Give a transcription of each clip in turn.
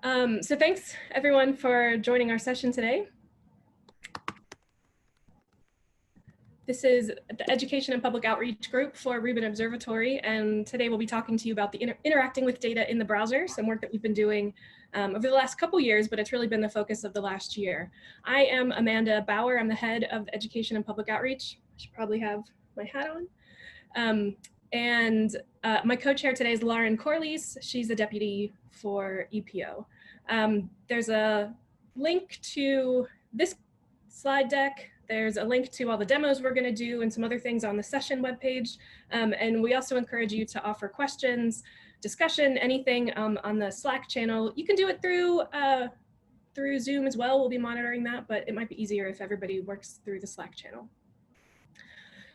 So thanks everyone for joining our session today. This is the Education and Public Outreach Group for Rubin Observatory, and today we'll be talking to you about the interacting with data in the browser, some work that we've been doing over the last couple years, but it's really been the focus of the last year. I am Amanda Bauer. I'm the head of Education and Public Outreach. I should probably have my hat on. My co-chair today is Lauren Corliss. She's a deputy for EPO. There's a link to this slide deck. There's a link to all the demos we're going to do and some other things on the session webpage. And we also encourage you to offer questions, discussion, anything on the Slack channel. You can do it through Zoom as well. We'll be monitoring that, but it might be easier if everybody works through the Slack channel.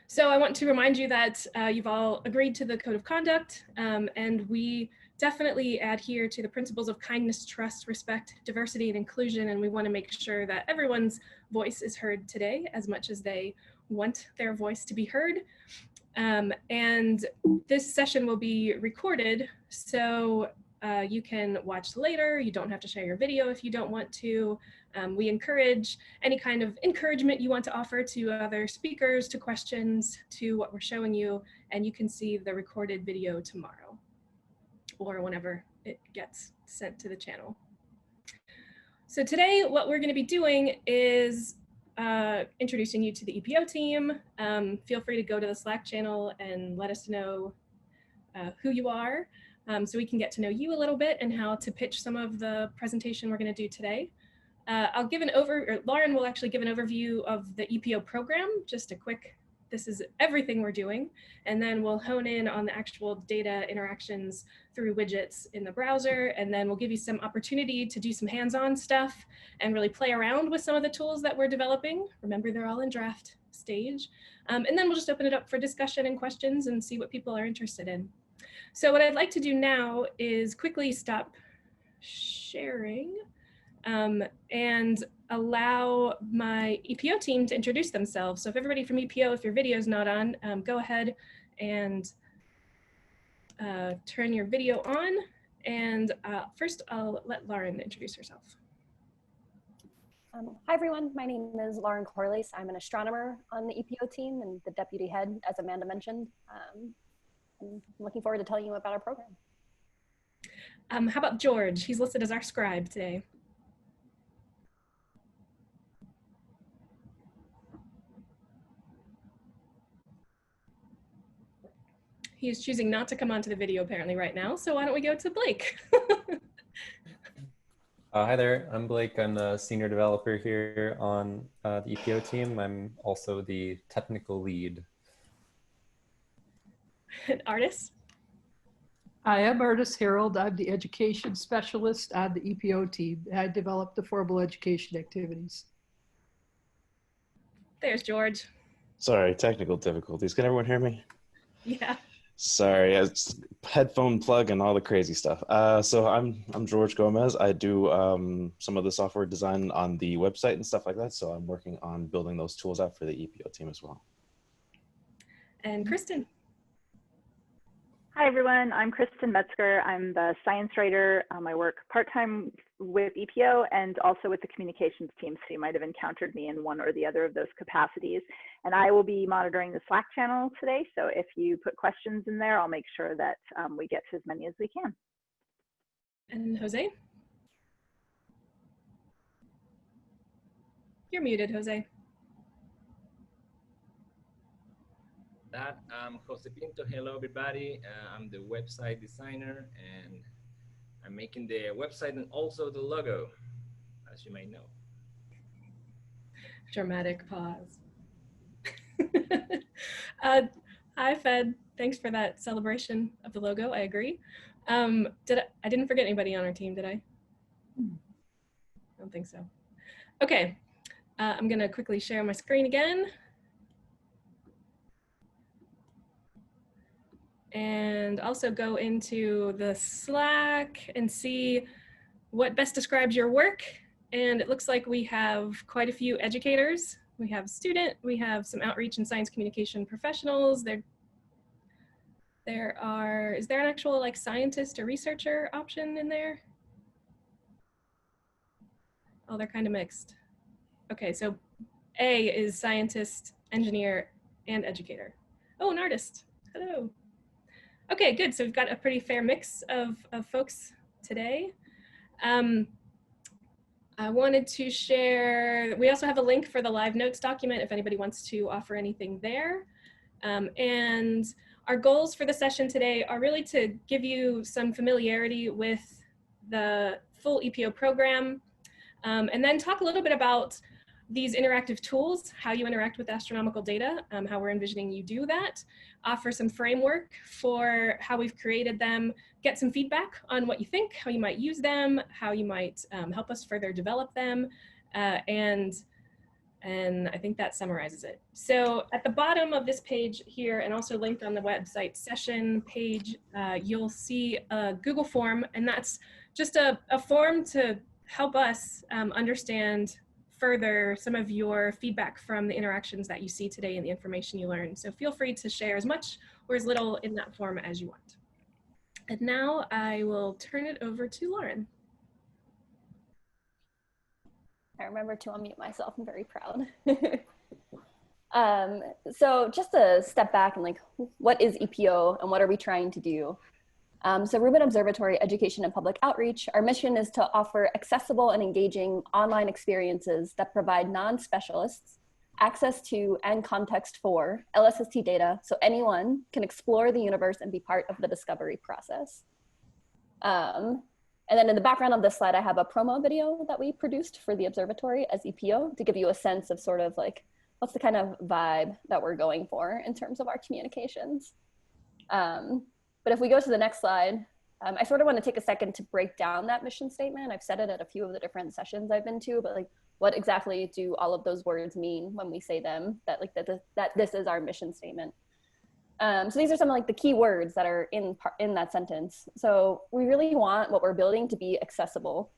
So I want to remind you that you've all agreed to the code of conduct, and we definitely adhere to the principles of kindness, trust, respect, diversity, and inclusion, and we want to make sure that everyone's voice is heard today as much as they want their voice to be heard. And this session will be recorded, so you can watch later. You don't have to share your video if you don't want to. We encourage any kind of encouragement you want to offer to other speakers, to questions, to what we're showing you, and you can see the recorded video tomorrow or whenever it gets sent to the channel. So today, what we're going to be doing is introducing you to the EPO team. Feel free to go to the Slack channel and let us know who you are, so we can get to know you a little bit and how to pitch some of the presentation we're going to do today. I'll give Lauren will actually give an overview of the EPO program, just a quick, this is everything we're doing, and then we'll hone in on the actual data interactions through widgets in the browser, and then we'll give you some opportunity to do some hands-on stuff and really play around with some of the tools that we're developing. Remember, they're all in draft stage. And then we'll just open it up for discussion and questions and see what people are interested in. So what I'd like to do now is quickly stop sharing and allow my EPO team to introduce themselves. So if everybody from EPO, if your video is not on, go ahead and turn your video on. And first I'll let Lauren introduce herself. Hi everyone, my name is Lauren Corliss. I'm an astronomer on the EPO team and the deputy head, as Amanda mentioned. I'm looking forward to telling you about our program. How about George? He's listed as our scribe today. He is choosing not to come onto the video apparently right now, so why don't we go to Blake? Hi there, I'm Blake. I'm the senior developer here on the EPO team. I'm also the technical lead. Artis? Hi, I'm Artis Harold. I'm the education specialist on the EPO team. I developed affordable education activities. There's George. Sorry, technical difficulties. Can everyone hear me? Yeah. Sorry, it's headphone plug and all the crazy stuff. So I'm George Gomez. I do some of the software design on the website and stuff like that. So I'm working on building those tools out for the EPO team as well. And Kristen. Hi everyone, I'm Kristen Metzger. I'm the science writer. I work part-time with EPO and also with the communications team, so you might have encountered me in one or the other of those capacities. And I will be monitoring the Slack channel today, so if you put questions in there, I'll make sure that we get to as many as we can. And Jose? You're muted, Jose. I'm Jose Pinto. Hello, everybody. I'm the website designer, and I'm making the website and also the logo, as you may know. Dramatic pause. Hi, Fed. Thanks for that celebration of the logo. I agree. I didn't forget anybody on our team, did I? I don't think so. Okay. I'm going to quickly share my screen again. And also go into the Slack and see what best describes your work. And it looks like we have quite a few educators. We have we have some outreach and science communication professionals. Is there an actual like scientist or researcher option in there? Oh, they're kind of mixed. Okay, so A is scientist, engineer, and educator. Oh, an artist. Hello. Okay, good. So we've got a pretty fair mix of folks today. I wanted to share, we also have a link for the live notes document if anybody wants to offer anything there. And our goals for the session today are really to give you some familiarity with the full EPO program, and then talk a little bit about these interactive tools, how you interact with astronomical data, how we're envisioning you do that, offer some framework for how we've created them, get some feedback on what you think, how you might use them, how you might help us further develop them, and I think that summarizes it. So at the bottom of this page here, and also linked on the website session page, you'll see a Google form, and that's just a form to help us understand further some of your feedback from the interactions that you see today and the information you learn. So feel free to share as much or as little in that form as you want. And now I will turn it over to Lauren. I remember to unmute myself. I'm very proud. So just to step back and like, what is EPO and what are we trying to do? So Rubin Observatory Education and Public Outreach, our mission is to offer accessible and engaging online experiences that provide non-specialists access to and context for LSST data so anyone can explore the universe and be part of the discovery process. And then in the background of this slide, I have a promo video that we produced for the observatory as EPO to give you a sense of sort of like, what's the kind of vibe that we're going for in terms of our communications. But if we go to the next slide, I sort of want to take a second to break down that mission statement. I've said it at a few of the different sessions I've been to, but like, what exactly do all of those words mean when we say them, that like that this is our mission statement? So these are some of like the key words that are in that sentence. So we really want what we're building to be accessible.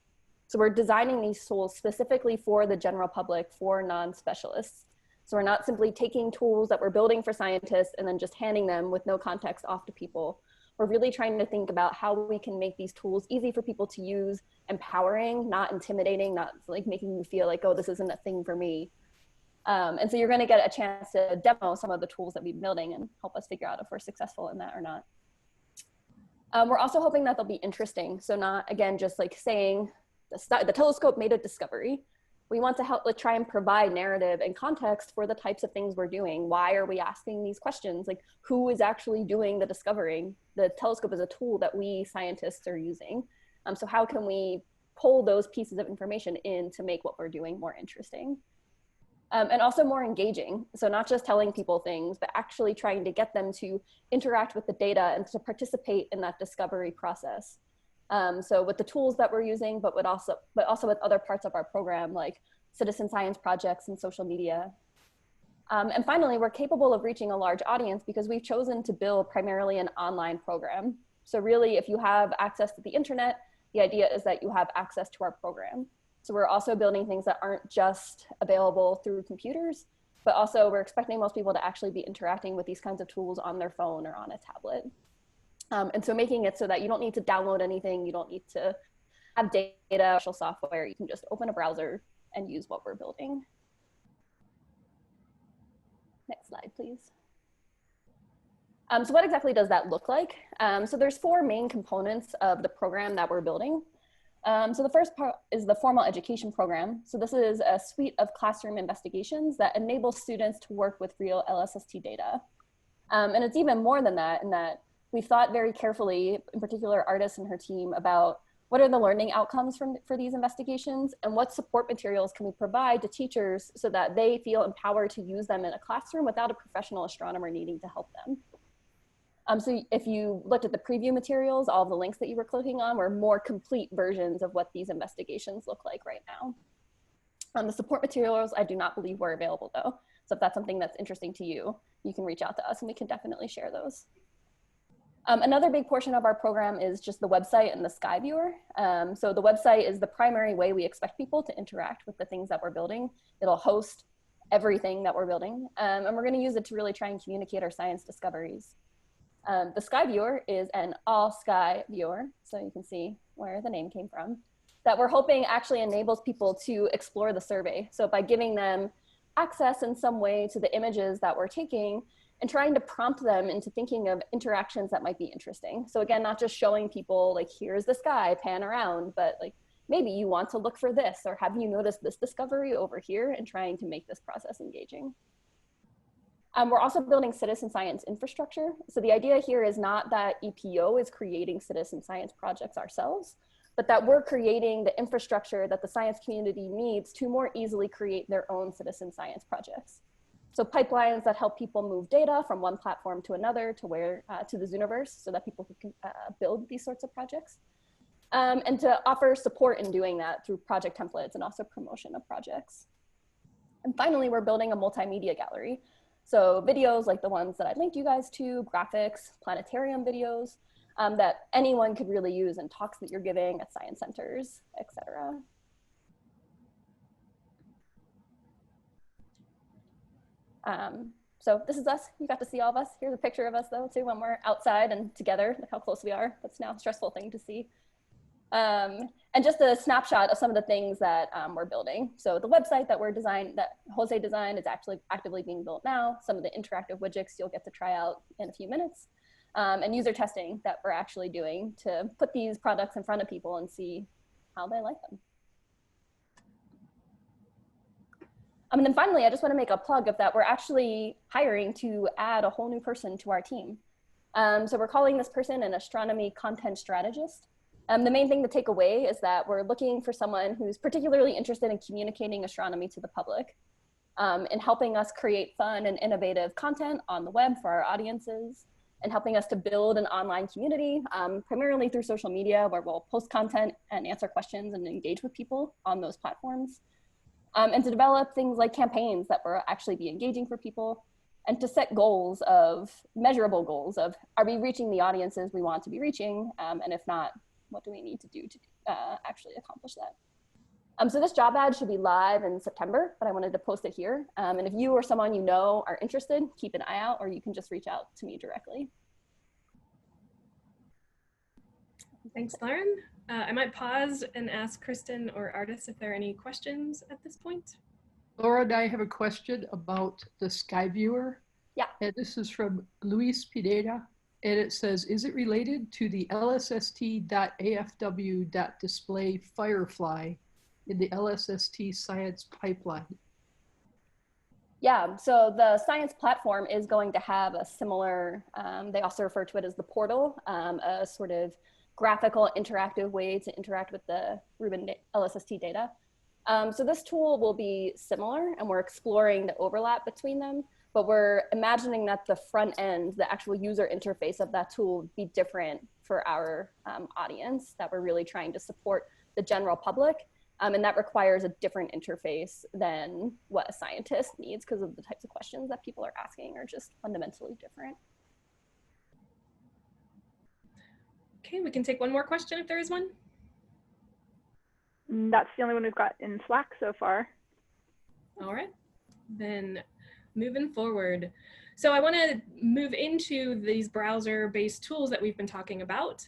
So we're designing these tools specifically for the general public, for non-specialists. So we're not simply taking tools that we're building for scientists and then just handing them with no context off to people. We're really trying to think about how we can make these tools easy for people to use, empowering, not intimidating, not like making you feel like, oh, this isn't a thing for me. And so you're going to get a chance to demo some of the tools that we've been building and help us figure out if we're successful in that or not. We're also hoping that they'll be interesting. So not, again, just like saying the telescope made a discovery. We want to help try and provide narrative and context for the types of things we're doing. Why are we asking these questions? Like, who is actually doing the discovering? The telescope is a tool that we scientists are using. So how can we pull those pieces of information in to make what we're doing more interesting? And also more engaging. So not just telling people things, but actually trying to get them to interact with the data and to participate in that discovery process. So with the tools that we're using, but also with other parts of our program, like citizen science projects and social media. And finally, we're capable of reaching a large audience because we've chosen to build primarily an online program. So really, if you have access to the internet, the idea is that you have access to our program. So we're also building things that aren't just available through computers, but also we're expecting most people to actually be interacting with these kinds of tools on their phone or on a tablet. And so making it so that you don't need to download anything, you don't need to have data, special software, you can just open a browser and use what we're building. Next slide, please. So what exactly does that look like? So there's 4 main components of the program that we're building. So the first part is the formal education program. So this is a suite of classroom investigations that enable students to work with real LSST data. And it's even more than that, in that we've thought very carefully, in particular Artis and her team, about what are the learning outcomes for these investigations and what support materials can we provide to teachers so that they feel empowered to use them in a classroom without a professional astronomer needing to help them. So if you looked at the preview materials, all of the links that you were clicking on were more complete versions of what these investigations look like right now. The support materials, I do not believe were available though. So if that's something that's interesting to you, you can reach out to us and we can definitely share those. Another big portion of our program is just the website and the Sky Viewer. So the website is the primary way we expect people to interact with the things that we're building. It'll host everything that we're building. And we're gonna use it to really try and communicate our science discoveries. The Sky Viewer is an all-sky viewer, so you can see where the name came from. that we're hoping actually enables people to explore the survey. So by giving them access in some way to the images that we're taking and trying to prompt them into thinking of interactions that might be interesting. So again, not just showing people like, here's this guy, pan around, but like, maybe you want to look for this, or have you noticed this discovery over here, and trying to make this process engaging. We're also building citizen science infrastructure. So the idea here is not that EPO is creating citizen science projects ourselves, but that we're creating the infrastructure that the science community needs to more easily create their own citizen science projects. So pipelines that help people move data from one platform to another to the Zooniverse, so that people can build these sorts of projects. And to offer support in doing that through project templates and also promotion of projects. And finally, we're building a multimedia gallery. So videos like the ones that I linked you guys to, graphics, planetarium videos, that anyone could really use in talks that you're giving at science centers, et cetera. So this is us. You got to see all of us. Here's a picture of us though too when we're outside and together. Look how close we are. That's now a stressful thing to see. And just a snapshot of some of the things that we're building. So the website that Jose designed is actually actively being built now. Some of the interactive widgets you'll get to try out in a few minutes. And user testing that we're actually doing to put these products in front of people and see how they like them. And then finally, I just want to make a plug of that we're actually hiring to add a whole new person to our team. So we're calling this person an astronomy content strategist. The main thing to take away is that we're looking for someone who's particularly interested in communicating astronomy to the public, and helping us create fun and innovative content on the web for our audiences, and helping us to build an online community, primarily through social media, where we'll post content and answer questions and engage with people on those platforms. And to develop things like campaigns that will actually be engaging for people, and to set goals of, measurable goals of, are we reaching the audiences we want to be reaching? And if not, what do we need to do to actually accomplish that? So this job ad should be live in September, but I wanted to post it here. And if you or someone you know are interested, keep an eye out, or you can just reach out to me directly. Thanks, Lauren. I might pause and ask Kristen or Artis if there are any questions at this point. Laura and I have a question about the Sky Viewer. Yeah. And this is from Luis Pineda. And it says, is it related to the lsst.afw.display Firefly in the LSST science pipeline? Yeah, so the science platform is going to have a similar, they also refer to it as the portal, a sort of graphical interactive way to interact with the Rubin LSST data. So this tool will be similar, and we're exploring the overlap between them, but we're imagining that the front end, the actual user interface of that tool would be different for our audience, that we're really trying to support the general public. And that requires a different interface than what a scientist needs, because of the types of questions that people are asking are just fundamentally different. Okay, we can take one more question if there is one. That's the only one we've got in Slack so far. All right, then moving forward. So I want to move into these browser-based tools that we've been talking about.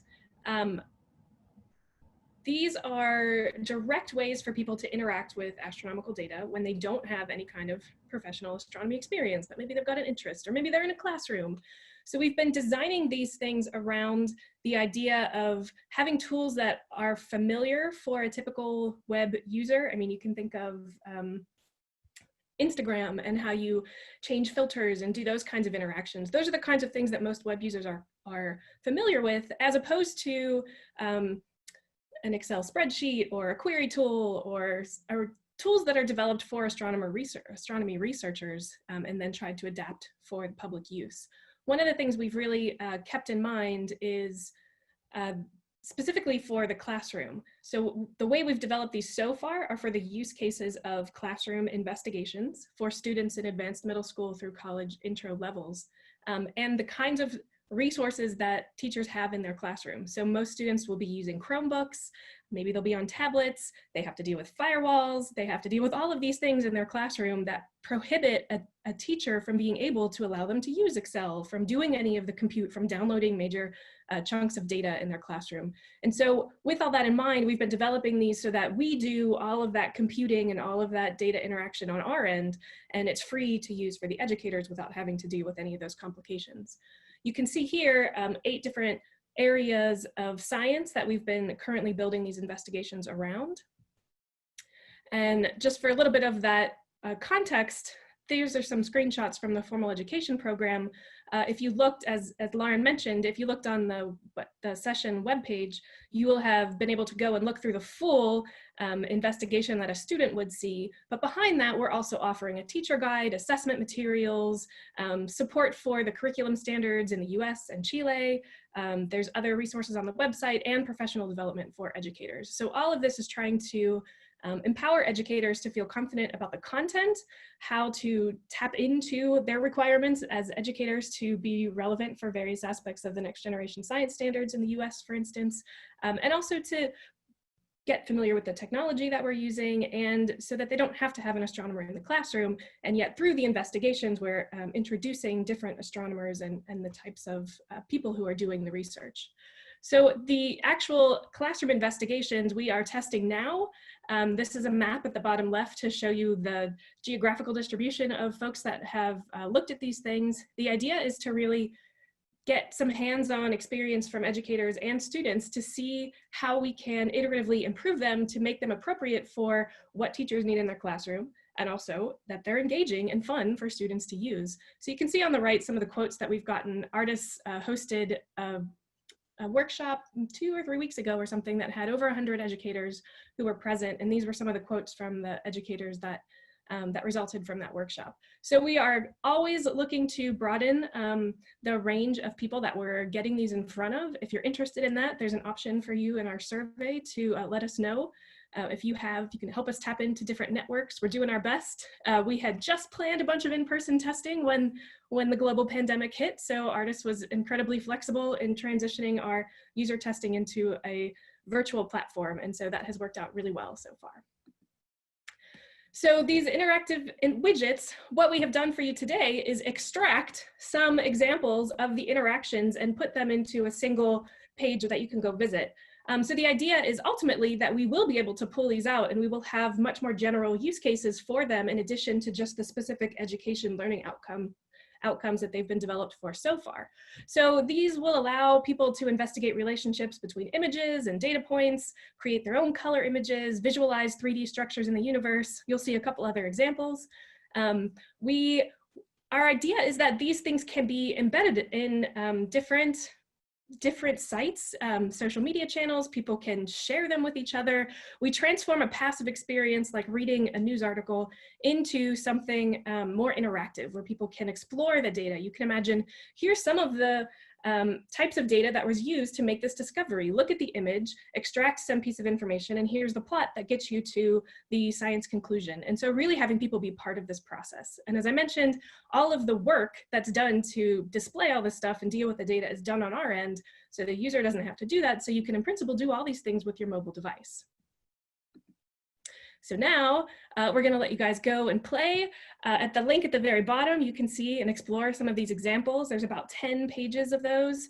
These are direct ways for people to interact with astronomical data when they don't have any kind of professional astronomy experience, but maybe they've got an interest, or maybe they're in a classroom. So we've been designing these things around the idea of having tools that are familiar for a typical web user. I mean, you can think of Instagram and how you change filters and do those kinds of interactions. Those are the kinds of things that most web users are familiar with, as opposed to an Excel spreadsheet or a query tool or tools that are developed for astronomy researchers and then tried to adapt for public use. One of the things we've really kept in mind is specifically for the classroom. So the way we've developed these so far are for the use cases of classroom investigations for students in advanced middle school through college intro levels. And the kinds of resources that teachers have in their classroom. So most students will be using Chromebooks, maybe they'll be on tablets, they have to deal with firewalls, they have to deal with all of these things in their classroom that prohibit a teacher from being able to allow them to use Excel, from doing any of the compute, from downloading major chunks of data in their classroom. And so with all that in mind, we've been developing these so that we do all of that computing and all of that data interaction on our end, and it's free to use for the educators without having to deal with any of those complications. You can see here 8 different areas of science that we've been currently building these investigations around. And just for a little bit of that context, these are some screenshots from the formal education program. If you looked, as Lauren mentioned, if you looked on the session webpage, you will have been able to go and look through the full investigation that a student would see. But behind that, we're also offering a teacher guide, assessment materials, support for the curriculum standards in the US and Chile. There's other resources on the website and professional development for educators. So all of this is trying to empower educators to feel confident about the content, how to tap into their requirements as educators to be relevant for various aspects of the next generation science standards in the US, for instance, and also to get familiar with the technology that we're using, and so that they don't have to have an astronomer in the classroom. And yet through the investigations, we're introducing different astronomers and the types of people who are doing the research. So the actual classroom investigations we are testing now. This is a map at the bottom left to show you the geographical distribution of folks that have looked at these things. The idea is to really get some hands-on experience from educators and students to see how we can iteratively improve them to make them appropriate for what teachers need in their classroom, and also that they're engaging and fun for students to use. So you can see on the right some of the quotes that we've gotten. Artists hosted a workshop 2 or 3 weeks ago or something that had over 100 educators who were present, and these were some of the quotes from the educators that that resulted from that workshop. So we are always looking to broaden the range of people that we're getting these in front of. If you're interested in that, there's an option for you in our survey to let us know. If you can help us tap into different networks. We're doing our best. We had just planned a bunch of in-person testing when the global pandemic hit, so Artist was incredibly flexible in transitioning our user testing into a virtual platform, and so that has worked out really well so far. So these interactive widgets, what we have done for you today is extract some examples of the interactions and put them into a single page that you can go visit. So the idea is ultimately that we will be able to pull these out, and we will have much more general use cases for them in addition to just the specific education learning outcomes that they've been developed for so far. So these will allow people to investigate relationships between images and data points, create their own color images, visualize 3D structures in the universe. You'll see a couple other examples. Our idea is that these things can be embedded in different sites, social media channels. People can share them with each other. We transform a passive experience like reading a news article into something more interactive where people can explore the data. You can imagine, here's some of the types of data that was used to make this discovery. Look at the image, extract some piece of information, and here's the plot that gets you to the science conclusion. And so really having people be part of this process. And as I mentioned, all of the work that's done to display all this stuff and deal with the data is done on our end, so the user doesn't have to do that. So you can in principle do all these things with your mobile device. So now we're going to let you guys go and play. At the link at the very bottom, you can see and explore some of these examples. There's about 10 pages of those.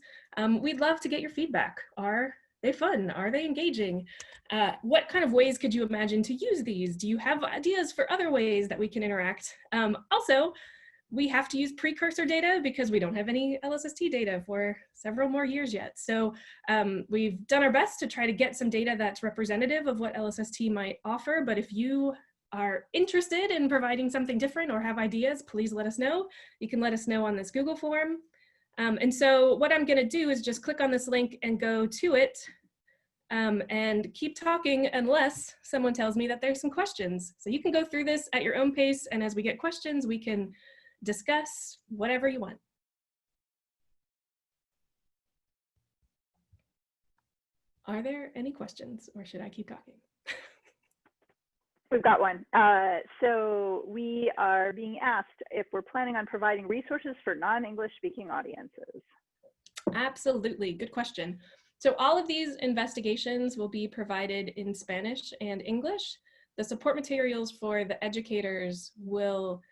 We'd love to get your feedback. Are they fun? Are they engaging? What kind of ways could you imagine to use these? Do you have ideas for other ways that we can interact? Also, we have to use precursor data because we don't have any LSST data for several more years yet. So we've done our best to try to get some data that's representative of what LSST might offer. But if you are interested in providing something different or have ideas, please let us know. You can let us know on this Google form. And so what I'm gonna do is just click on this link and go to it and keep talking unless someone tells me that there's some questions. So you can go through this at your own pace, and as we get questions, we can discuss whatever you want. Are there any questions, or should I keep talking? We've got one. So we are being asked if we're planning on providing resources for non-English speaking audiences. Absolutely, good question. So all of these investigations will be provided in Spanish and English. The support materials for the educators will,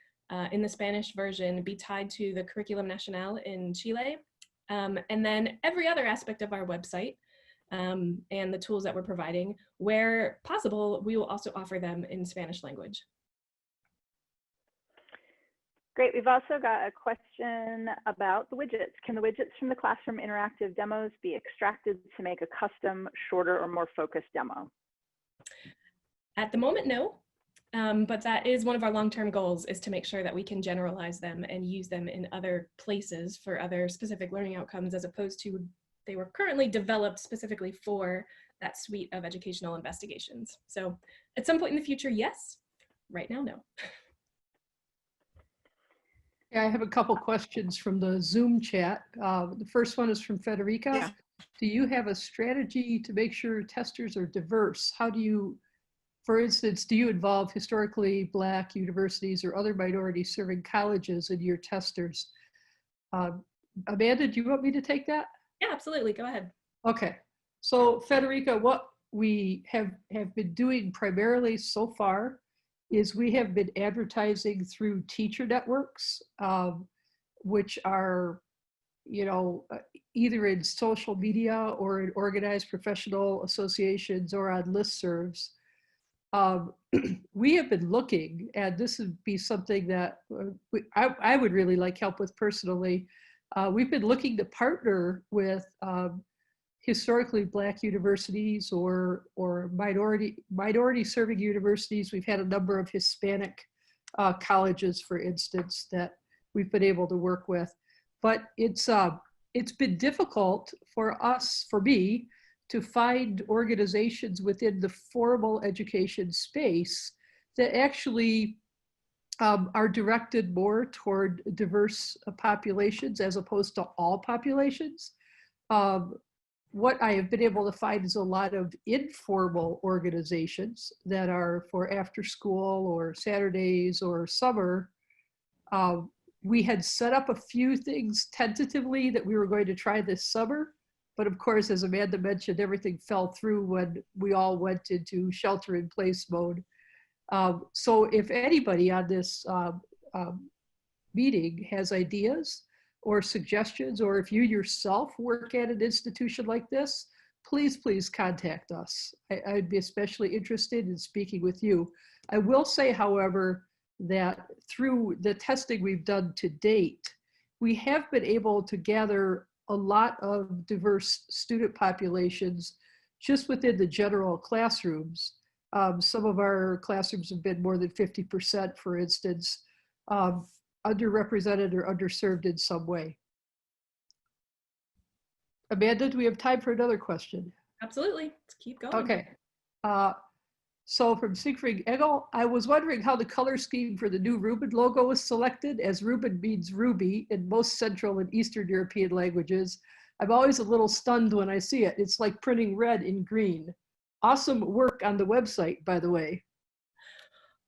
in the Spanish version, be tied to the Curriculum Nacional in Chile. And then every other aspect of our website and the tools that we're providing, where possible, we will also offer them in Spanish language. Great. We've also got a question about the widgets. Can the widgets from the classroom interactive demos be extracted to make a custom, shorter, or more focused demo? At the moment, no. But that is one of our long-term goals, is to make sure that we can generalize them and use them in other places for other specific learning outcomes, as opposed to they were currently developed specifically for that suite of educational investigations. So at some point in the future, yes. Right now, no. Yeah, I have a couple questions from the Zoom chat. The first one is from Federica. Yeah. Do you have a strategy to make sure testers are diverse? How do you, for instance, do you involve historically Black universities or other minority serving colleges in your testers? Amanda, do you want me to take that? Yeah, absolutely. Go ahead. Okay. So Federica, what we have been doing primarily so far is we have been advertising through teacher networks, which are, you know, either in social media or in organized professional associations or on listservs. We have been looking, and this would be something that I would really like help with personally. We've been looking to partner with historically Black universities or minority serving universities. We've had a number of Hispanic colleges, for instance, that we've been able to work with. But it's been difficult for me, to find organizations within the formal education space that actually are directed more toward diverse populations as opposed to all populations. What I have been able to find is a lot of informal organizations that are for after school or Saturdays or summer. We had set up a few things tentatively that we were going to try this summer, but of course, as Amanda mentioned, everything fell through when we all went into shelter in place mode. So if anybody on this meeting has ideas or suggestions, or if you yourself work at an institution like this, please contact us. I'd be especially interested in speaking with you. I will say, however, that through the testing we've done to date, we have been able to gather a lot of diverse student populations just within the general classrooms. Some of our classrooms have been more than 50%, for instance, underrepresented or underserved in some way. Amanda, do we have time for another question? Absolutely. Let's keep going. Okay. So from Siegfried Egel, I was wondering how the color scheme for the new Rubin logo was selected, as Rubin means ruby in most Central and Eastern European languages. I'm always a little stunned when I see it. It's like printing red in green. Awesome work on the website, by the way.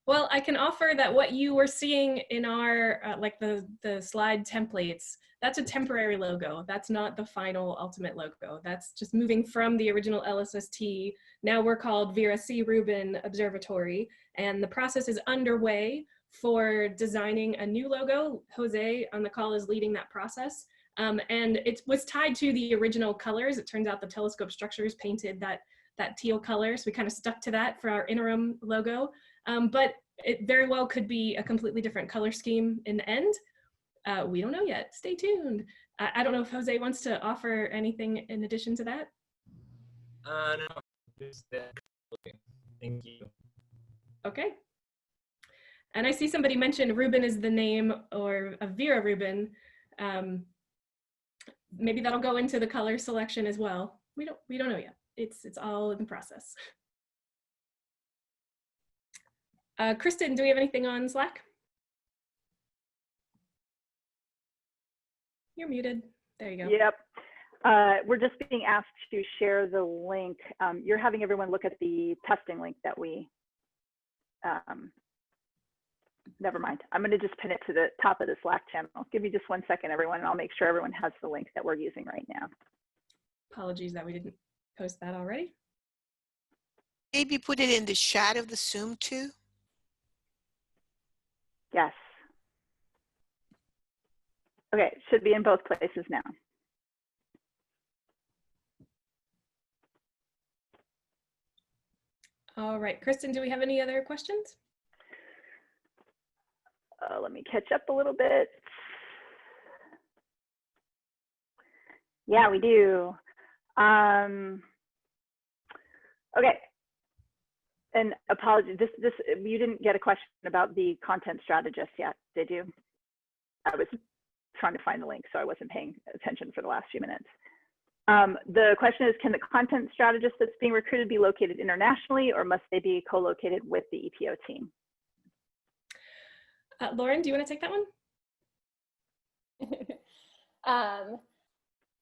Well, I can offer that what you were seeing in our, like the slide templates, that's a temporary logo. That's not the final ultimate logo. That's just moving from the original LSST. Now we're called Vera C. Rubin Observatory, and the process is underway for designing a new logo. Jose on the call is leading that process. And it was tied to the original colors. It turns out the telescope structures painted that teal color, so we kind of stuck to that for our interim logo. But it very well could be a completely different color scheme in the end. We don't know yet. Stay tuned. I don't know if Jose wants to offer anything in addition to that. No, just thank you. Okay. And I see somebody mentioned Rubin is the name, or Vera Rubin. Maybe that'll go into the color selection as well. We don't know yet. It's all in process. Kristen, do we have anything on Slack? You're muted. There you go. Yep. We're just being asked to share the link. You're having everyone look at the testing link that we never mind. I'm going to just pin it to the top of the Slack channel. Give me just 1 second, everyone, and I'll make sure everyone has the link that we're using right now. Apologies that we didn't post that already. Maybe put it in the chat of the Zoom too. Yes. Okay, should be in both places now. All right, Kristen, do we have any other questions? Let me catch up a little bit. Yeah, we do. Okay. And apologies, you didn't get a question about the content strategist yet, did you? I was trying to find the link, so I wasn't paying attention for the last few minutes. The question is, can the content strategist that's being recruited be located internationally, or must they be co-located with the EPO team? Lauren, do you want to take that one?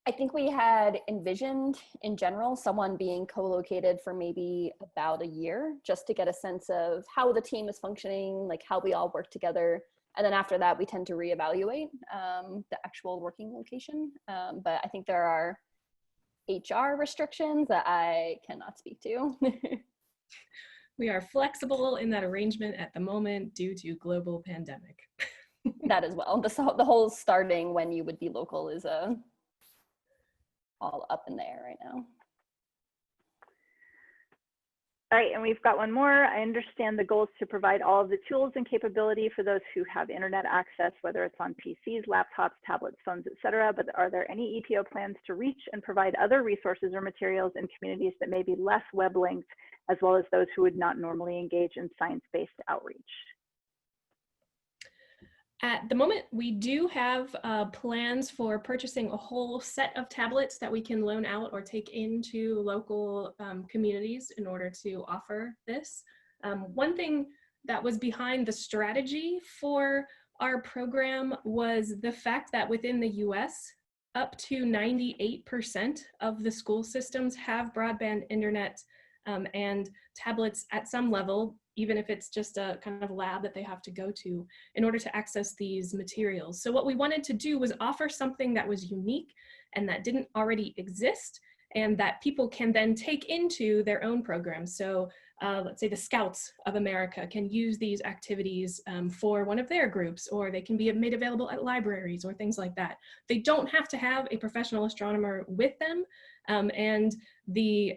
I think we had envisioned in general someone being co-located for maybe about a year, just to get a sense of how the team is functioning, like how we all work together. And then after that, we tend to reevaluate the actual working location. But I think there are HR restrictions that I cannot speak to. We are flexible in that arrangement at the moment due to global pandemic. That as well. The whole starting when you would be local is all up in the air right now. All right, and we've got one more. I understand the goal is to provide all of the tools and capability for those who have internet access, whether it's on PCs, laptops, tablets, phones, etc. But are there any EPO plans to reach and provide other resources or materials in communities that may be less web linked, as well as those who would not normally engage in science-based outreach? At the moment, we do have plans for purchasing a whole set of tablets that we can loan out or take into local communities in order to offer this. One thing that was behind the strategy for our program was the fact that within the US, up to 98% of the school systems have broadband internet and tablets at some level, even if it's just a kind of lab that they have to go to in order to access these materials. So what we wanted to do was offer something that was unique and that didn't already exist and that people can then take into their own programs. So let's say the Scouts of America can use these activities for one of their groups, or they can be made available at libraries or things like that. They don't have to have a professional astronomer with them. And the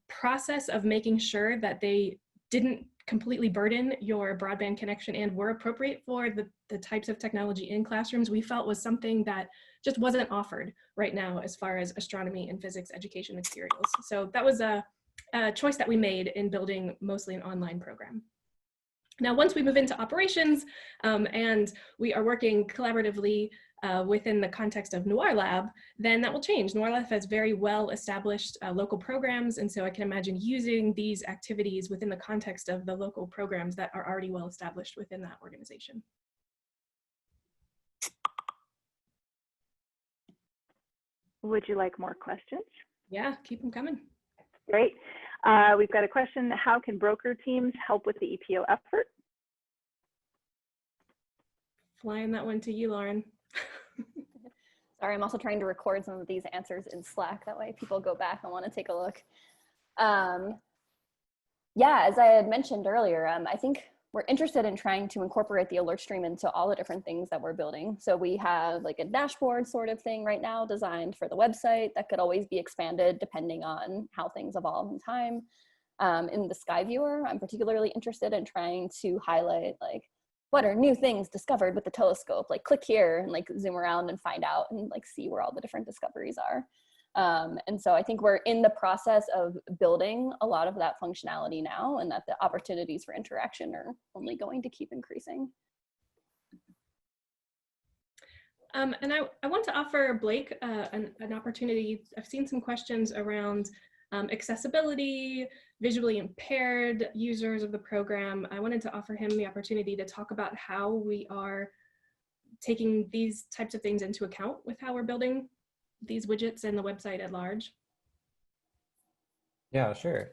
process of making sure that they didn't completely burden your broadband connection and were appropriate for the types of technology in classrooms, we felt was something that just wasn't offered right now as far as astronomy and physics education materials. So that was a choice that we made in building mostly an online program. Now, once we move into operations and we are working collaboratively within the context of Noir Lab, then that will change. Noir Lab has very well established local programs, and so I can imagine using these activities within the context of the local programs that are already well established within that organization. Would you like more questions? Yeah, keep them coming. Great. We've got a question. How can broker teams help with the EPO effort? Flying that one to you, Lauren. Sorry, I'm also trying to record some of these answers in Slack. That way people go back and want to take a look. Yeah, as I had mentioned earlier, I think we're interested in trying to incorporate the alert stream into all the different things that we're building. So we have like a dashboard sort of thing right now designed for the website that could always be expanded depending on how things evolve in time. In the Sky Viewer, I'm particularly interested in trying to highlight like, what are new things discovered with the telescope? Like click here and like zoom around and find out and like see where all the different discoveries are. And so I think we're in the process of building a lot of that functionality now, and that the opportunities for interaction are only going to keep increasing. And I want to offer Blake an opportunity. I've seen some questions around accessibility, visually impaired users of the program. I wanted to offer him the opportunity to talk about how we are taking these types of things into account with how we're building these widgets and the website at large. Yeah, sure.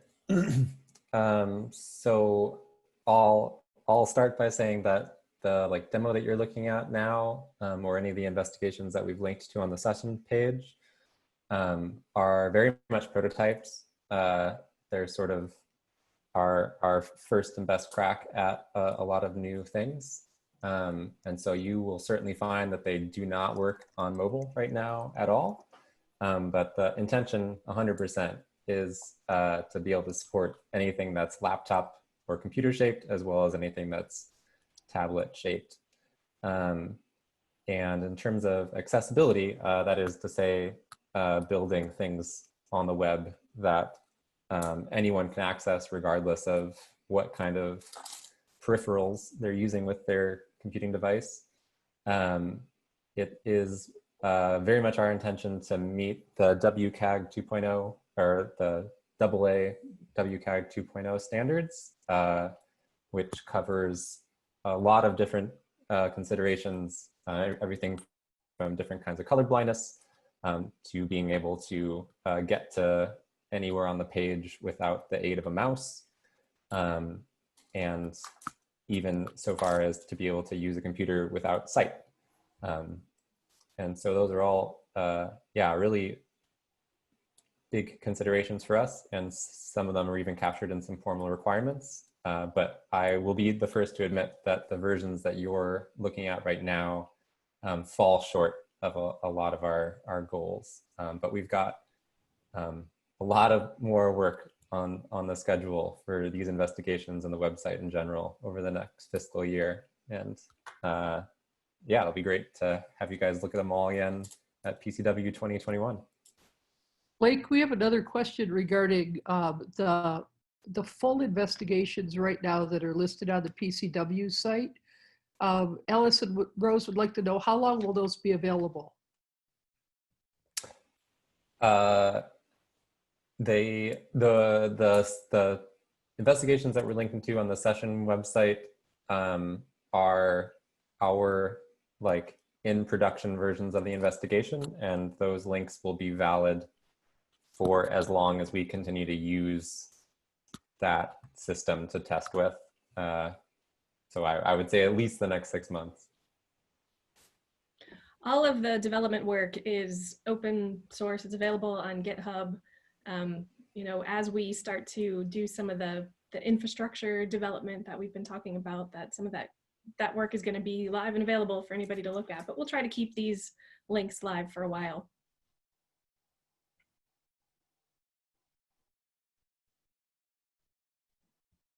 So all I'll start by saying that the demo that you're looking at now, or any of the investigations that we've linked to on the session page, are very much prototypes. They're sort of our first and best crack at a lot of new things. And so you will certainly find that they do not work on mobile right now at all. But the intention 100% is to be able to support anything that's laptop or computer shaped, as well as anything that's tablet shaped. And in terms of accessibility, that is to say, building things on the web that anyone can access regardless of what kind of peripherals they're using with their computing device. It is very much our intention to meet the WCAG 2.0 or the AA WCAG 2.0 standards, which covers a lot of different considerations, everything from different kinds of color blindness to being able to get to anywhere on the page without the aid of a mouse, and even so far as to be able to use a computer without sight. And so those are all, yeah, really big considerations for us, and some of them are even captured in some formal requirements. But I will be the first to admit that the versions that you're looking at right now fall short of a lot of our goals. But we've got a lot of more work on the schedule for these investigations and the website in general over the next fiscal year. And yeah, it'll be great to have you guys look at them all again at PCW 2021. Blake, we have another question regarding the full investigations right now that are listed on the PCW site. Alice and Rose would like to know, how long will those be available? The investigations that we're linking to on the session website are our in production versions of the investigation, and those links will be valid for as long as we continue to use that system to test with. So I would say at least the next 6 months. All of the development work is open source. It's available on GitHub. You know, as we start to do some of the infrastructure development that we've been talking about, that some of that work is going to be live and available for anybody to look at, but we'll try to keep these links live for a while.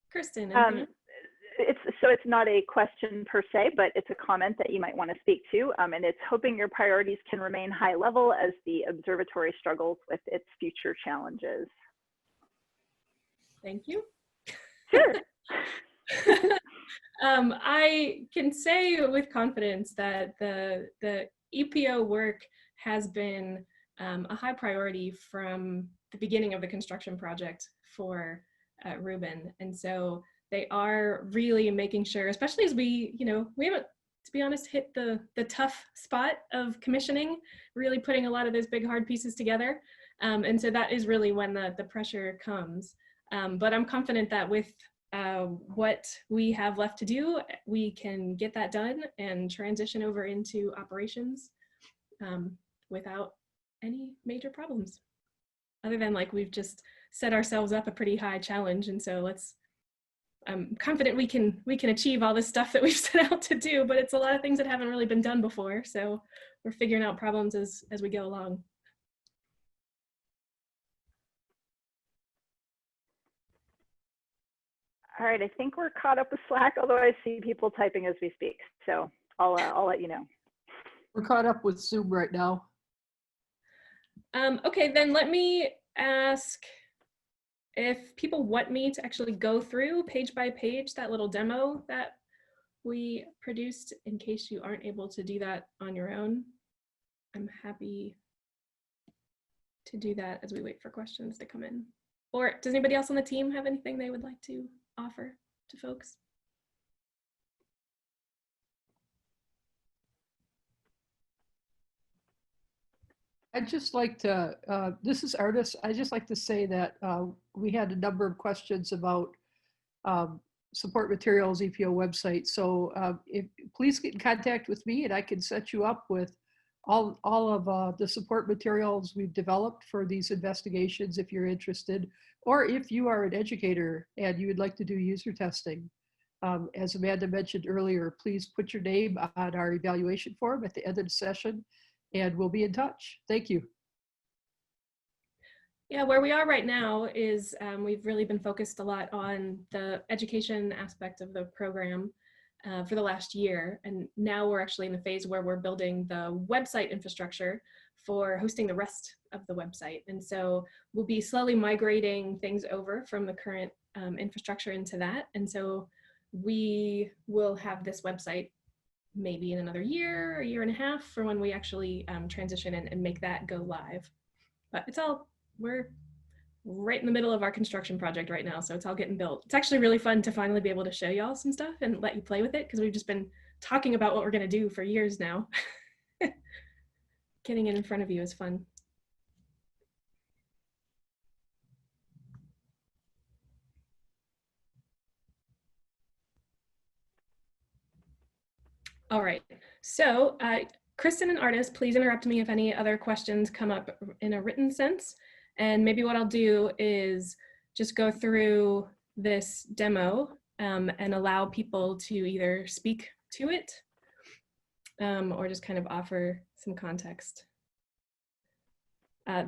Kristen, it's not a question per se, but it's a comment that you might want to speak to, and it's hoping your priorities can remain high level as the observatory struggles with its future challenges. Thank you. Sure. I can say with confidence that the EPO work has been a high priority from the beginning of the construction project for Rubin. And so they are really making sure, especially as we haven't, to be honest, hit the tough spot of commissioning, really putting a lot of those big hard pieces together. And so that is really when the pressure comes. But I'm confident that with what we have left to do, we can get that done and transition over into operations without any major problems. Other than we've just set ourselves up a pretty high challenge, and so I'm confident we can achieve all this stuff that we've set out to do, but it's a lot of things that haven't really been done before, so we're figuring out problems as we go along. All right, I think we're caught up with Slack, although I see people typing as we speak, so I'll let you know. We're caught up with Zoom right now. Okay, then let me ask if people want me to actually go through page by page that little demo that we produced, in case you aren't able to do that on your own. I'm happy to do that as we wait for questions to come in. Or does anybody else on the team have anything they would like to offer to folks? I'd just like to, this is Artis, I'd just like to say that we had a number of questions about support materials EPO website. So please get in contact with me and I can set you up with all of the support materials we've developed for these investigations if you're interested, or if you are an educator and you would like to do user testing. As Amanda mentioned earlier, please put your name on our evaluation form at the end of the session and we'll be in touch. Thank you. Yeah, where we are right now is we've really been focused a lot on the education aspect of the program for the last year. And now we're actually in the phase where we're building the website infrastructure for hosting the rest of the website. And so we'll be slowly migrating things over from the current infrastructure into that. And so we will have this website maybe in another year or year and a half for when we actually transition and make that go live. But it's all, we're right in the middle of our construction project right now, so it's all getting built. It's actually really fun to finally be able to show y'all some stuff and let you play with it, because we've just been talking about what we're going to do for years now. Getting it in front of you is fun. All right, so Kristen and Artis, please interrupt me if any other questions come up in a written sense. And maybe what I'll do is just go through this demo and allow people to either speak to it or just kind of offer some context.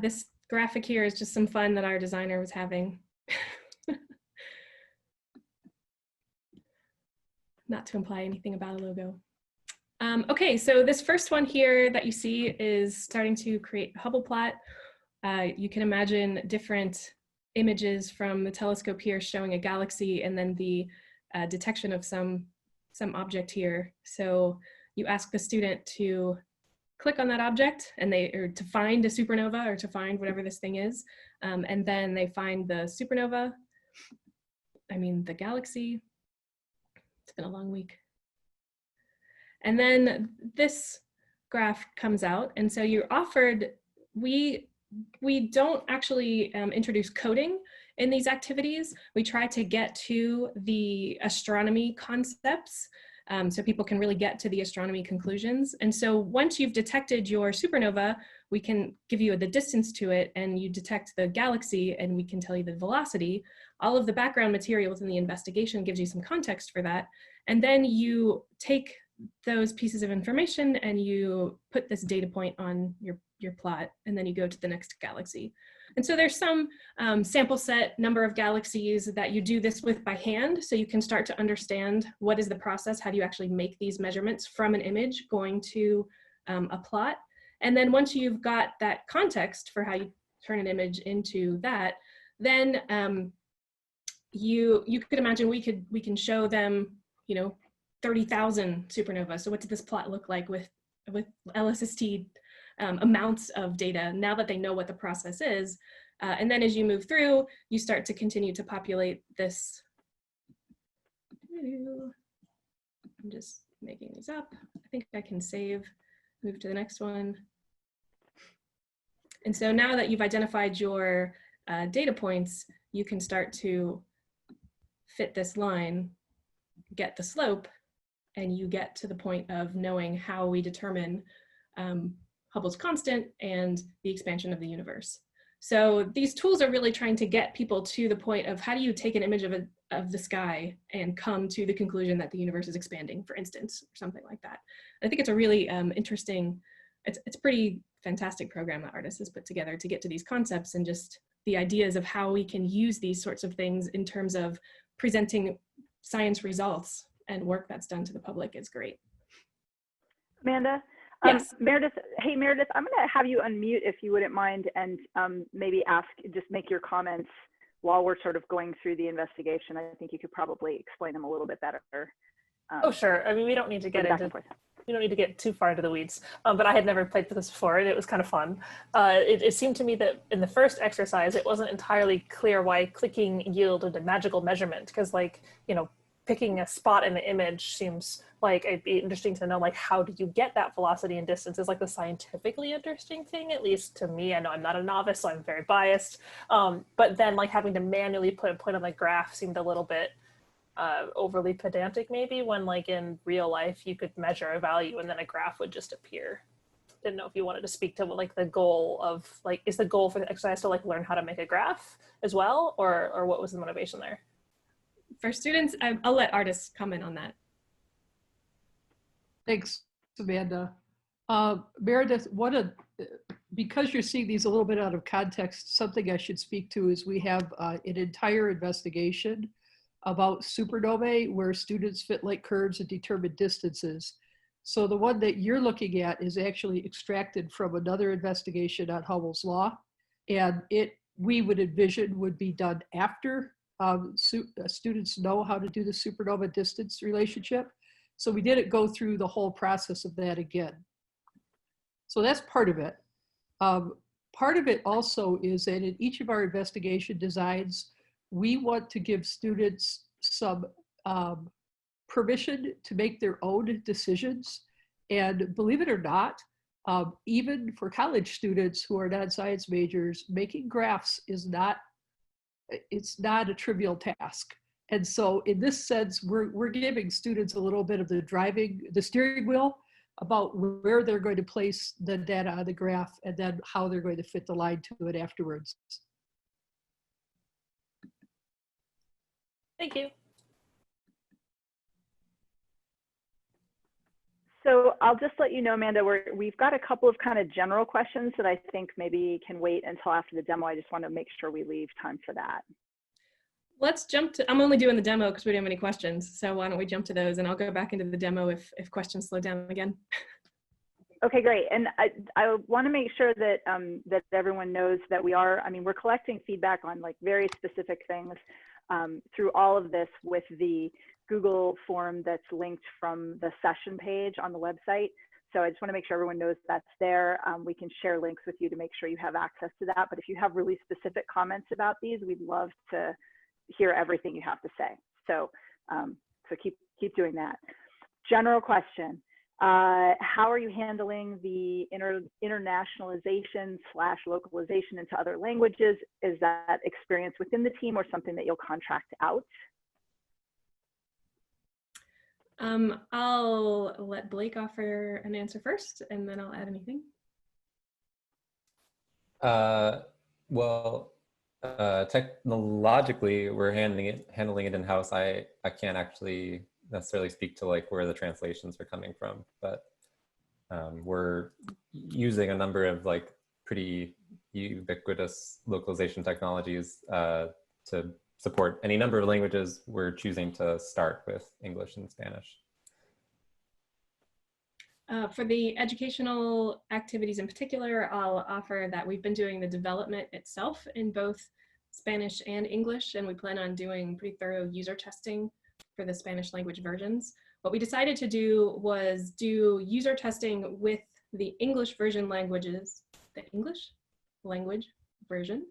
This graphic here is just some fun that our designer was having. Not to imply anything about a logo. Okay, so this first one here that you see is starting to create a Hubble plot. You can imagine different images from the telescope here showing a galaxy and then the detection of some object here. So you ask the student to click on that object and or to find a supernova or to find whatever this thing is. And then they find the supernova, the galaxy. It's been a long week. And then this graph comes out. And so you're offered, we don't actually introduce coding in these activities. We try to get to the astronomy concepts so people can really get to the astronomy conclusions. And so once you've detected your supernova, we can give you the distance to it, and you detect the galaxy and we can tell you the velocity. All of the background material within the investigation gives you some context for that. And then you take those pieces of information and you put this data point on your plot, and then you go to the next galaxy. And so there's some sample set number of galaxies that you do this with by hand, so you can start to understand what is the process, how do you actually make these measurements from an image going to a plot. And then once you've got that context for how you turn an image into that, then you could imagine we can show them, 30,000 supernovas. So what did this plot look like with LSST amounts of data now that they know what the process is? And then as you move through, you start to continue to populate this. I'm just making these up. I think I can save, move to the next one. And so now that you've identified your data points, you can start to fit this line, get the slope, and you get to the point of knowing how we determine Hubble's constant and the expansion of the universe. So these tools are really trying to get people to the point of how do you take an image of the sky and come to the conclusion that the universe is expanding, for instance, or something like that. I think it's a really interesting, it's a pretty fantastic program that Artis has put together to get to these concepts, and just the ideas of how we can use these sorts of things in terms of presenting science results and work that's done to the public is great. Amanda? Yes. Meredith, hey Meredith, I'm gonna have you unmute if you wouldn't mind, and maybe just make your comments while we're sort of going through the investigation. I think you could probably explain them a little bit better. Oh, sure. I mean, we don't need to get too far into the weeds, but I had never played with this before, and it was kind of fun. It seemed to me that in the first exercise, it wasn't entirely clear why clicking yielded a magical measurement, because picking a spot in the image seems like it'd be interesting to know, like, how do you get that velocity and distance is like the scientifically interesting thing, at least to me. I know I'm not a novice, so I'm very biased. But then like having to manually put a point on the graph seemed a little bit overly pedantic maybe, when like in real life you could measure a value and then a graph would just appear. Didn't know if you wanted to speak to like the goal of like, is the goal for the exercise to like learn how to make a graph as well, or what was the motivation there? For students, I'll let artists comment on that. Thanks, Amanda. Meredith, because you're seeing these a little bit out of context, something I should speak to is we have an entire investigation about supernovae where students fit light curves and determine distances. So the one that you're looking at is actually extracted from another investigation on Hubble's law, and we would envision would be done after students know how to do the supernova distance relationship. So we didn't go through the whole process of that again. So that's part of it. Part of it also is that in each of our investigation designs, we want to give students some permission to make their own decisions. And believe it or not, even for college students who are non-science majors, making graphs is not a trivial task. And so in this sense, we're giving students a little bit of the steering wheel about where they're going to place the data on the graph and then how they're going to fit the line to it afterwards. Thank you. So I'll just let you know, Amanda, we've got a couple of kind of general questions that I think maybe can wait until after the demo. I just want to make sure we leave time for that. Let's jump to, I'm only doing the demo because we don't have any questions. So why don't we jump to those, and I'll go back into the demo if questions slow down again. Okay, great. And I want to make sure that that everyone knows that we're collecting feedback on like very specific things through all of this with the Google form that's linked from the session page on the website. So I just want to make sure everyone knows that's there. We can share links with you to make sure you have access to that. But if you have really specific comments about these, we'd love to hear everything you have to say. So, so keep doing that. General question. How are you handling the internationalization / localization into other languages? Is that experience within the team or something that you'll contract out? I'll let Blake offer an answer first, and then I'll add anything. Well, technologically, we're handling it in-house. I can't actually necessarily speak to like where the translations are coming from, but we're using a number of like pretty ubiquitous localization technologies to support any number of languages. We're choosing to start with English and Spanish. For the educational activities in particular, I'll offer that we've been doing the development itself in both Spanish and English, and we plan on doing pretty thorough user testing for the Spanish language versions. What we decided to do was do user testing with the English version languages, the English language version,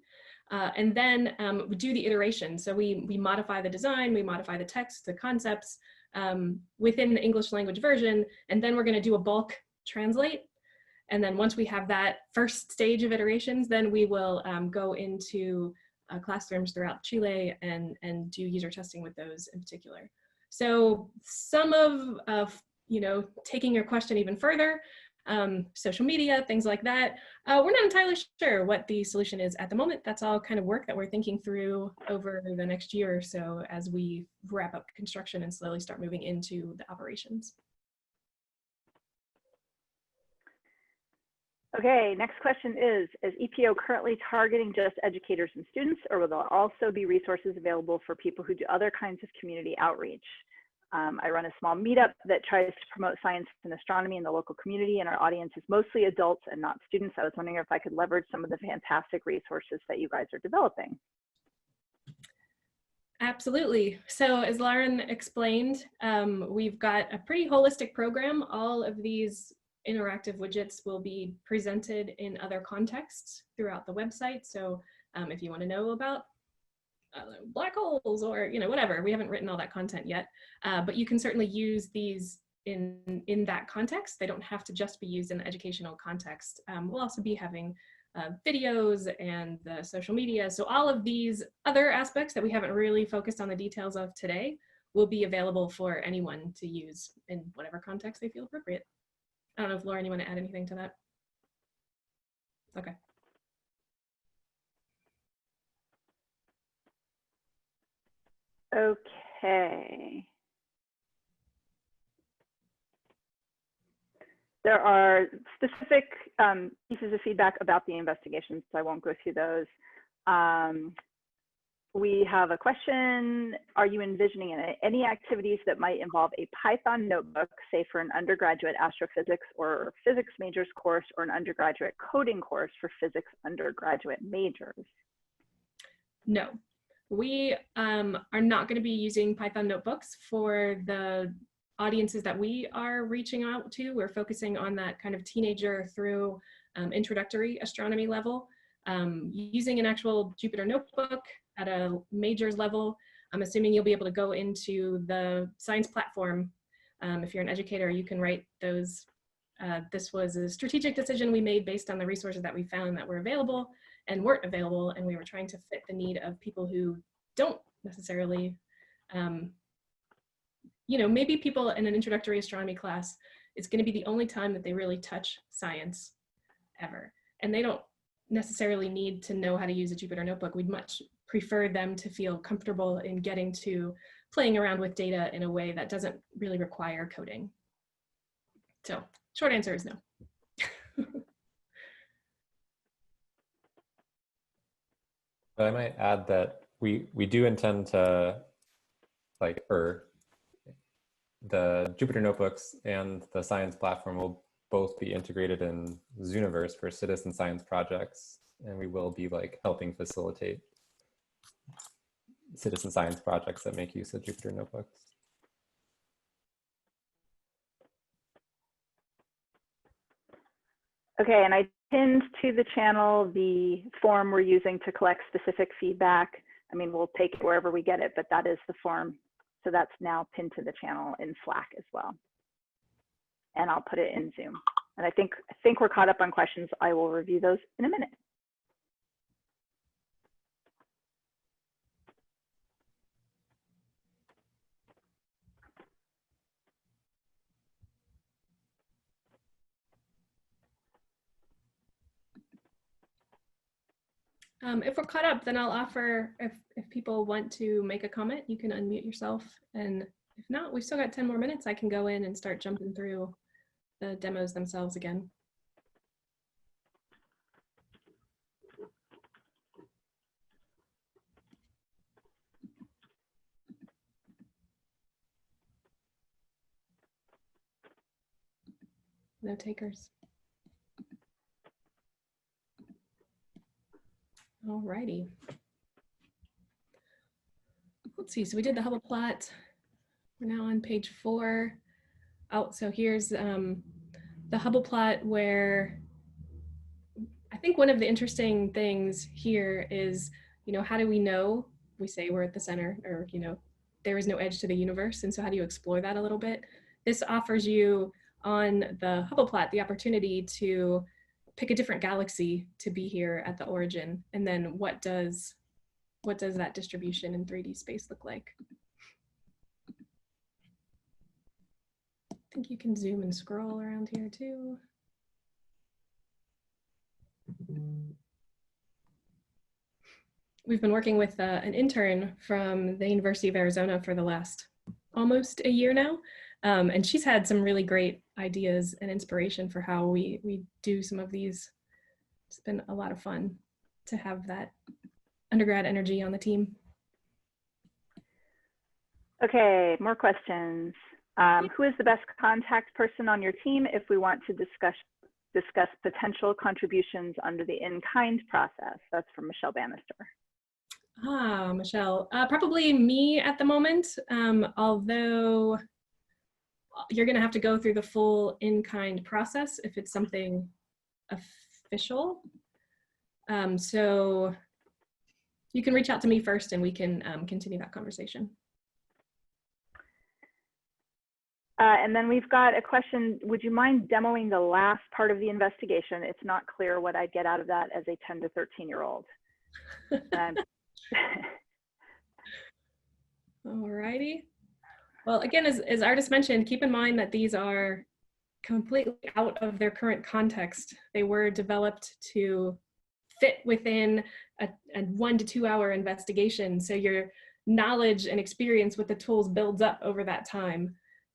and then we do the iteration. So we modify the design, we modify the text, the concepts within the English language version, and then we're going to do a bulk translate. And then once we have that first stage of iterations, then we will go into classrooms throughout Chile and do user testing with those in particular. So some of taking your question even further, social media, things like that. We're not entirely sure what the solution is at the moment. That's all kind of work that we're thinking through over the next year or so as we wrap up construction and slowly start moving into the operations. Okay, next question is EPO currently targeting just educators and students, or will there also be resources available for people who do other kinds of community outreach? I run a small meetup that tries to promote science and astronomy in the local community, and our audience is mostly adults and not students. I was wondering if I could leverage some of the fantastic resources that you guys are developing. Absolutely. So as Lauren explained, we've got a pretty holistic program. All of these interactive widgets will be presented in other contexts throughout the website. So if you want to know about black holes or whatever, we haven't written all that content yet, but you can certainly use these in that context. They don't have to just be used in the educational context. We'll also be having videos and the social media. So all of these other aspects that we haven't really focused on the details of today will be available for anyone to use in whatever context they feel appropriate. I don't know if Lauren, you want to add anything to that? Okay. Okay. There are specific pieces of feedback about the investigations, so I won't go through those. We have a question. Are you envisioning any activities that might involve a Python notebook, say for an undergraduate astrophysics or physics majors course, or an undergraduate coding course for physics undergraduate majors? No, we are not going to be using Python notebooks for the audiences that we are reaching out to. We're focusing on that kind of teenager through introductory astronomy level. Using an actual Jupyter notebook at a majors level, I'm assuming you'll be able to go into the science platform. If you're an educator, you can write those. This was a strategic decision we made based on the resources that we found that were available and weren't available, and we were trying to fit the need of people who don't necessarily, maybe people in an introductory astronomy class, it's going to be the only time that they really touch science ever, and they don't necessarily need to know how to use a Jupyter notebook. We'd much prefer them to feel comfortable in getting to playing around with data in a way that doesn't really require coding. So short answer is no. I might add that we do intend to, the Jupyter notebooks and the science platform will both be integrated in Zooniverse for citizen science projects, and we will be helping facilitate citizen science projects that make use of Jupyter notebooks. Okay, and I pinned to the channel the form we're using to collect specific feedback. I mean, we'll take it wherever we get it, but that is the form. So that's now pinned to the channel in Slack as well. And I'll put it in Zoom. And I think we're caught up on questions. I will review those in a minute. If we're caught up, then I'll offer, if people want to make a comment, you can unmute yourself. And if not, we've still got 10 more minutes. I can go in and start jumping through the demos themselves again. No takers. All righty. Let's see, so we did the Hubble plot. We're now on page 4. Oh, so here's the Hubble plot, where I think one of the interesting things here is, how do we know? We say we're at the center, or, there is no edge to the universe. And so how do you explore that a little bit? This offers you on the Hubble plot the opportunity to pick a different galaxy to be here at the origin. And then what does that distribution in 3D space look like? I think you can zoom and scroll around here too. We've been working with an intern from the University of Arizona for the last almost a year now. And she's had some really great ideas and inspiration for how we do some of these. It's been a lot of fun to have that undergrad energy on the team. Okay, more questions. Who is the best contact person on your team if we want to discuss potential contributions under the in-kind process? That's from Michelle Bannister. Ah, Michelle, probably me at the moment, although you're gonna have to go through the full in-kind process if it's something official. So you can reach out to me first and we can continue that conversation. And then we've got a question. Would you mind demoing the last part of the investigation? It's not clear what I'd get out of that as a 10 to 13-year-old. All righty. Well, again, as Artis mentioned, keep in mind that these are completely out of their current context. They were developed to fit within a 1 to 2 hour investigation. So your knowledge and experience with the tools builds up over that time.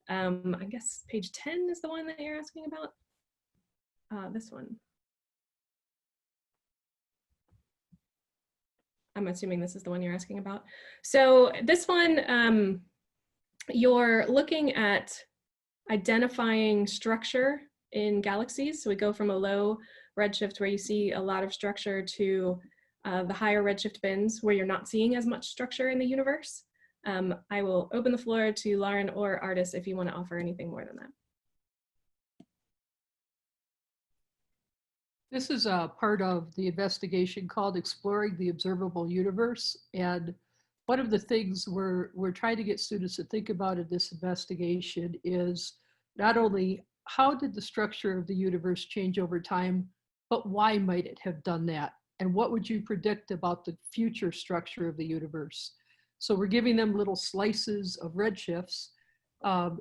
I guess page 10 is the one that you're asking about. This one. I'm assuming this is the one you're asking about. So this one, you're looking at identifying structure in galaxies. So we go from a low redshift where you see a lot of structure to the higher redshift bins where you're not seeing as much structure in the universe. I will open the floor to Lauren or Artis if you want to offer anything more than that. This is a part of the investigation called Exploring the Observable Universe. And one of the things we're trying to get students to think about in this investigation is not only how did the structure of the universe change over time, but why might it have done that? And what would you predict about the future structure of the universe? So we're giving them little slices of redshifts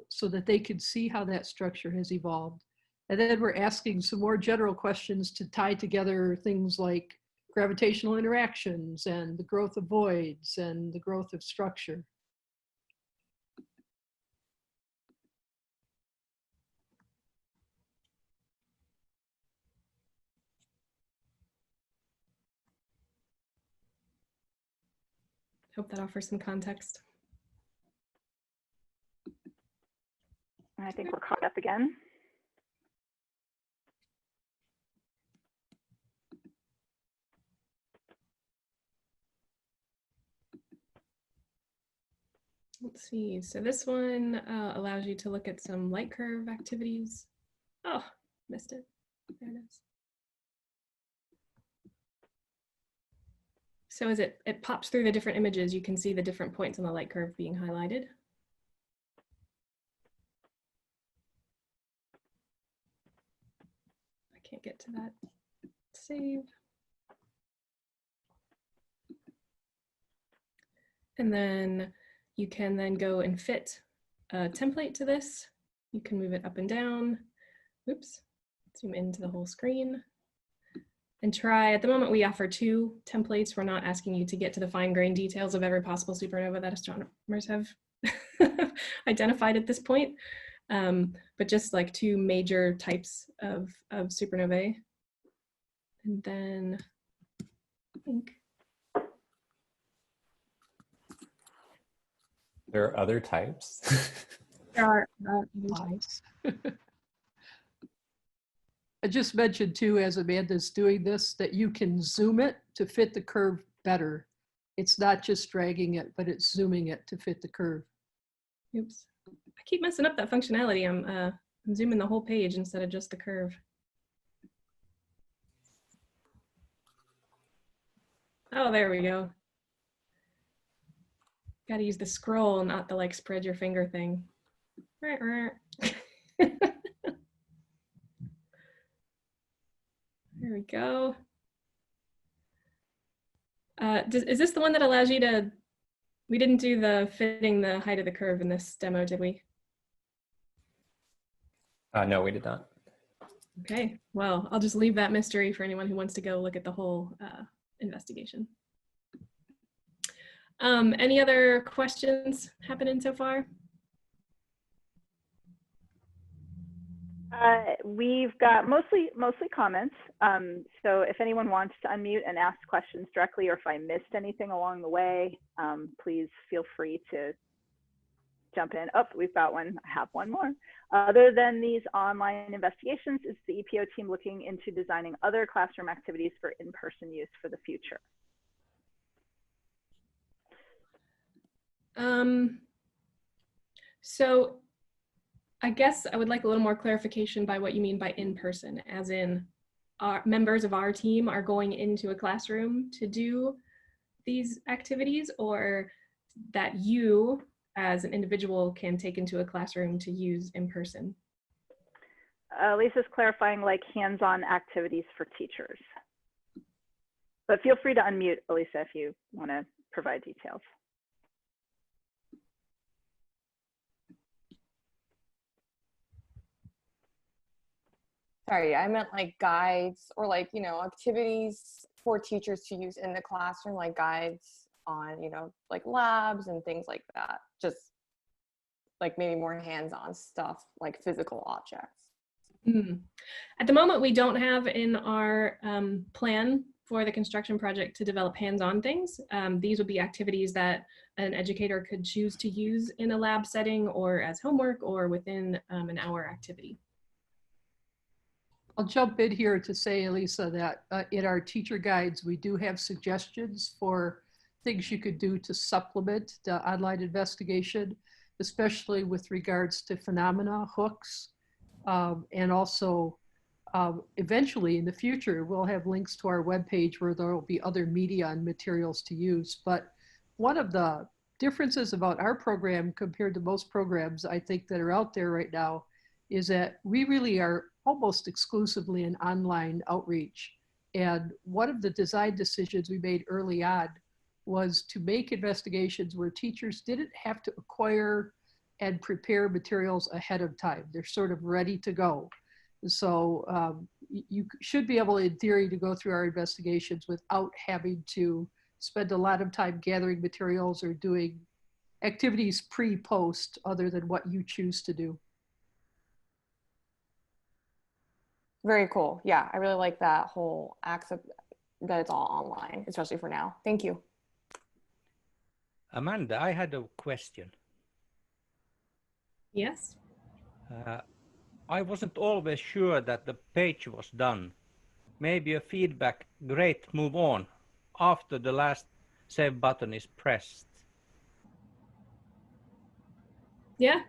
so that they can see how that structure has evolved. And then we're asking some more general questions to tie together things like gravitational interactions and the growth of voids and the growth of structure. Hope that offers some context. I think we're caught up again. Let's see, so this one allows you to look at some light curve activities. Oh, missed it, there it is. So as it pops through the different images, you can see the different points on the light curve being highlighted. I can't get to that, save. And then you can then go and fit a template to this. You can move it up and down. Oops, zoom into the whole screen. And try, at the moment we offer 2 templates. We're not asking you to get to the fine grained details of every possible supernova that astronomers have identified at this point, but just like 2 major types of supernovae. And then I think there are other types. there are other types. I just mentioned too, as Amanda's doing this, that you can zoom it to fit the curve better. It's not just dragging it, but it's zooming it to fit the curve. Oops, I keep messing up that functionality. I'm zooming the whole page instead of just the curve. Oh, there we go. Got to use the scroll, not the like spread your finger thing. There we go. Is this the one that allows you to, we didn't do the fitting the height of the curve in this demo, did we? No, we did not. Okay, well, I'll just leave that mystery for anyone who wants to go look at the whole investigation. Any other questions happening so far? We've got mostly comments. So if anyone wants to unmute and ask questions directly, or if I missed anything along the way, please feel free to jump in. Oh, we've got one. I have one more. Other than these online investigations, is the EPO team looking into designing other classroom activities for in-person use for the future? So I guess I would like a little more clarification by what you mean by in-person, as in our members of our team are going into a classroom to do these activities, or that you as an individual can take into a classroom to use in person? Lisa's clarifying like hands-on activities for teachers. But feel free to unmute, Elisa, if you want to provide details. Sorry, I meant like guides or like, you know, activities for teachers to use in the classroom, like guides on, you know, like labs and things like that. Just like maybe more hands-on stuff, like physical objects. At the moment, we don't have in our plan for the construction project to develop hands-on things. These would be activities that an educator could choose to use in a lab setting or as homework or within an hour activity. I'll jump in here to say, Elisa, that in our teacher guides, we do have suggestions for things you could do to supplement the online investigation, especially with regards to phenomena, hooks, and also eventually in the future, we'll have links to our webpage where there will be other media and materials to use. But one of the differences about our program compared to most programs I think that are out there right now is that we really are almost exclusively an online outreach. And one of the design decisions we made early on was to make investigations where teachers didn't have to acquire and prepare materials ahead of time. They're sort of ready to go. So you should be able, in theory, to go through our investigations without having to spend a lot of time gathering materials or doing activities pre-post other than what you choose to do. Very cool. Yeah, I really like that whole aspect that it's all online, especially for now. Thank you. Amanda, I had a question. Yes. I wasn't always sure that the page was done. Maybe a feedback, great, move on, after the last save button is pressed. Yeah,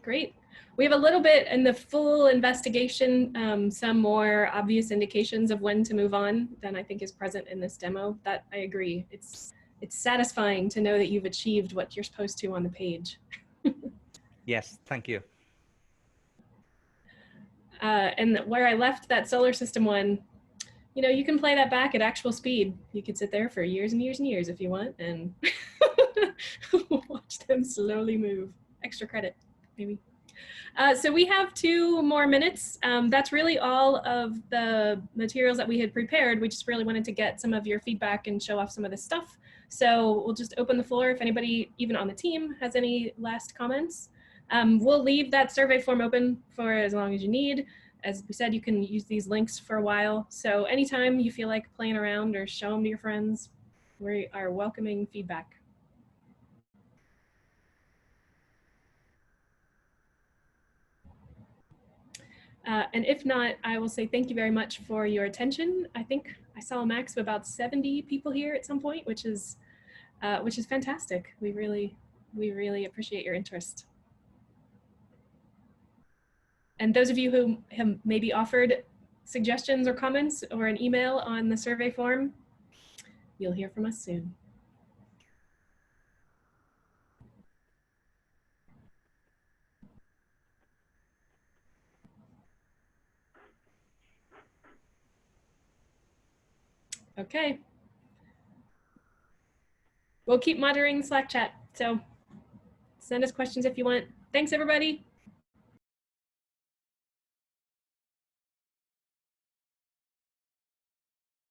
great. We have a little bit in the full investigation, some more obvious indications of when to move on than I think is present in this demo. That I agree. It's satisfying to know that you've achieved what you're supposed to on the page. Yes, thank you. And where I left that solar system one, you know, you can play that back at actual speed. You could sit there for years and years and years if you want and watch them slowly move. Extra credit, maybe. So we have 2 more minutes. That's really all of the materials that we had prepared. We just really wanted to get some of your feedback and show off some of this stuff. So we'll just open the floor if anybody, even on the team, has any last comments. We'll leave that survey form open for as long as you need. As we said, you can use these links for a while. So anytime you feel like playing around or show them to your friends, we are welcoming feedback. And if not, I will say thank you very much for your attention. I think I saw a max of about 70 people here at some point, which is fantastic. We really appreciate your interest. And those of you who have maybe offered suggestions or comments or an email on the survey form, you'll hear from us soon. Okay. We'll keep monitoring Slack chat, so send us questions if you want. Thanks, everybody.